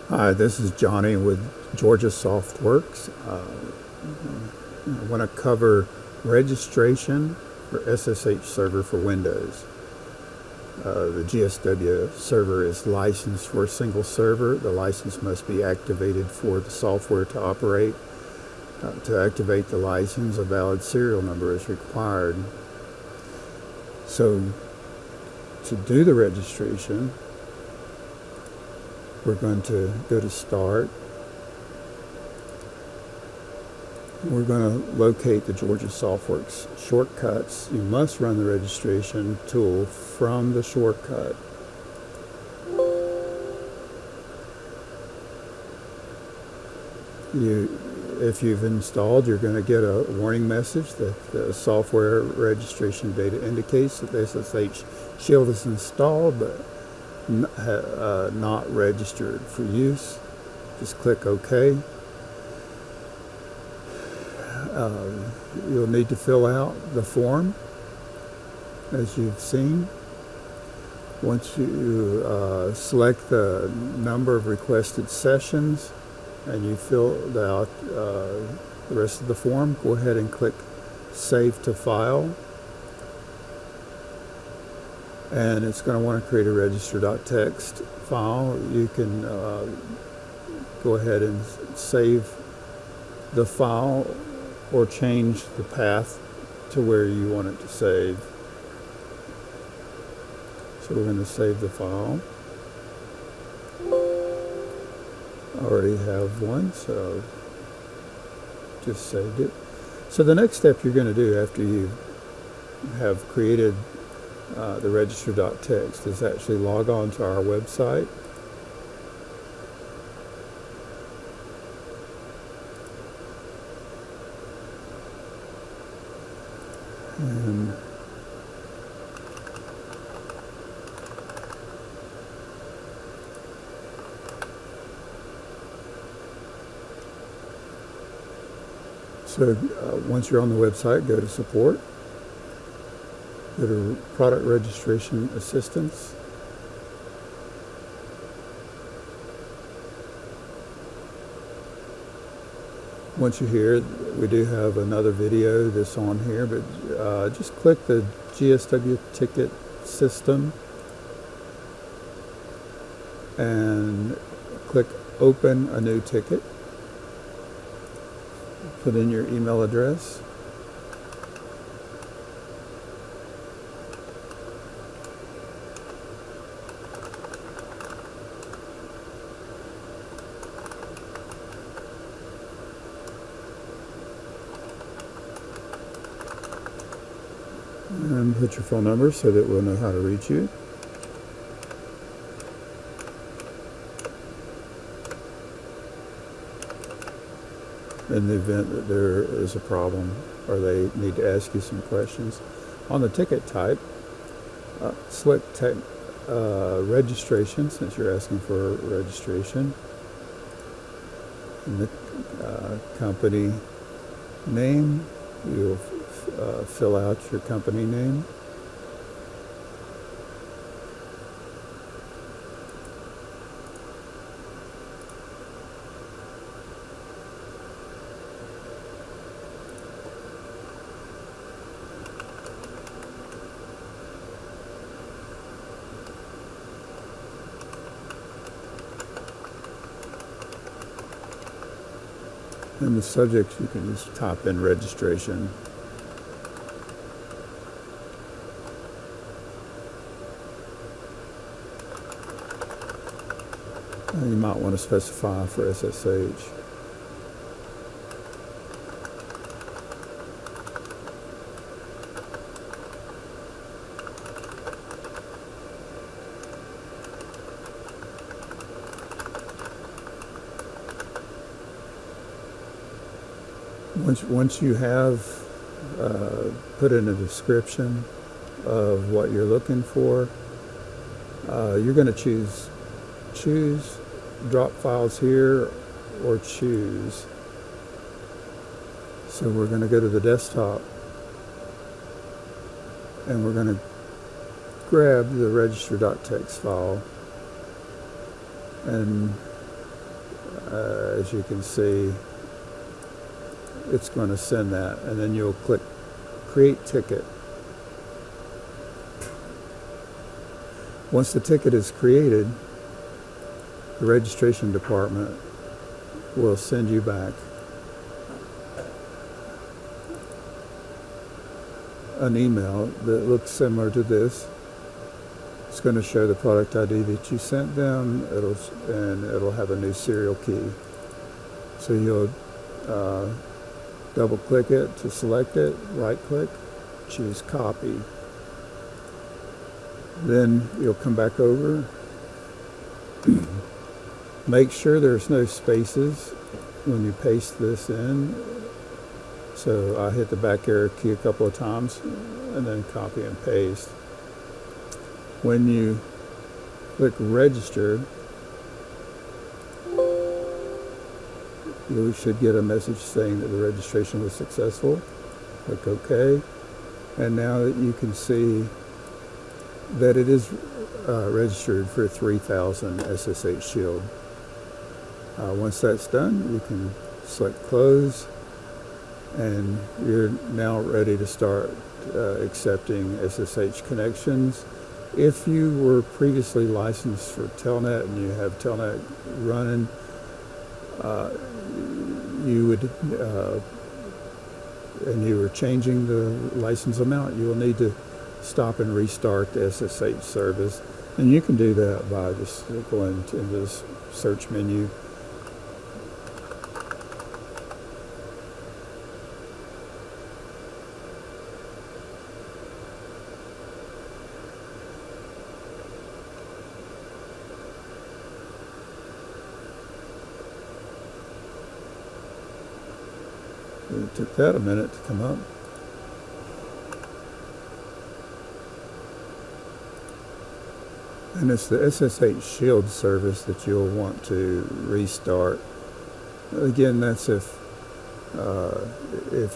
Hi, this is Johnny with Georgia SoftWorks. I want to cover registration for SSH Server for Windows. The GSW server is licensed for a single server. The license must be activated for the software to operate. To activate the license, a valid serial number is required. So, to do the registration, we're going to go to Start. We're going to locate the Georgia SoftWorks shortcuts. You must run the registration tool from the shortcut. If you've installed, you're going to get a warning message that the software registration data indicates that the SSH Shield is installed, but not registered for use. Just click OK. You'll need to fill out the form as you've seen. Once you select the number of requested sessions and you filled out the rest of the form, go ahead and click Save to File. And it's going to want to create a register.txt file. You can go ahead and save the file or change the path to where you want it to save. So we're going to save the file. I already have one, so just saved it. So the next step you're going to do after you have created the register.txt is actually log on to our website. And so once you're on the website, go to Support. Go to Product Registration Assistance. Once you're here, we do have another video that's on here, but just click the GSW ticket system and click Open a new ticket. Put in your email address. And put your phone number so that we'll know how to reach you. In the event that there is a problem or they need to ask you some questions. On the ticket type, select registration, since you're asking for registration. And the company name, you'll fill out your company name. In the subject, you can just type in registration. You might want to specify for SSH. Once you have put in a description of what you're looking for, you're going to choose drop files here or choose. So we're going to go to the desktop and we're going to grab the register.txt file and As you can see, it's going to send that, and then you'll click Create Ticket. Once the ticket is created, the registration department will send you back an email that looks similar to this. It's going to show the product ID that you sent them, and it'll have a new serial key. So you'll double click it to select it, right click, choose copy. Then you'll come back over. Make sure there's no spaces when you paste this in. So I hit the back arrow key a couple of times and then copy and paste. When you click register, you should get a message saying that the registration was successful. Click OK. And now that you can see that it is registered for 3000 SSH Shield. Once that's done, you can select close, and you're now ready to start accepting SSH connections. If you were previously licensed for Telnet and you have Telnet running, you would, and you were changing the license amount, you will need to stop and restart the SSH service. And you can do that by just going into this search menu. It took that a minute to come up. And it's the SSH Shield service that you'll want to restart. Again, that's if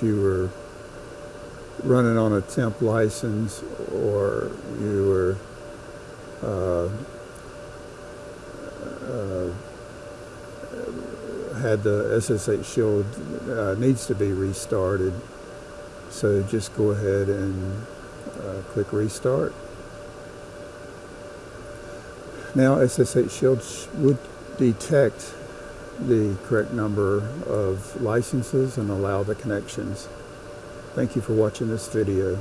you were running on a temp license, or you were had the SSH Shield needs to be restarted. So just go ahead and click restart. Now SSH Shield would detect the correct number of licenses and allow the connections. Thank you for watching this video.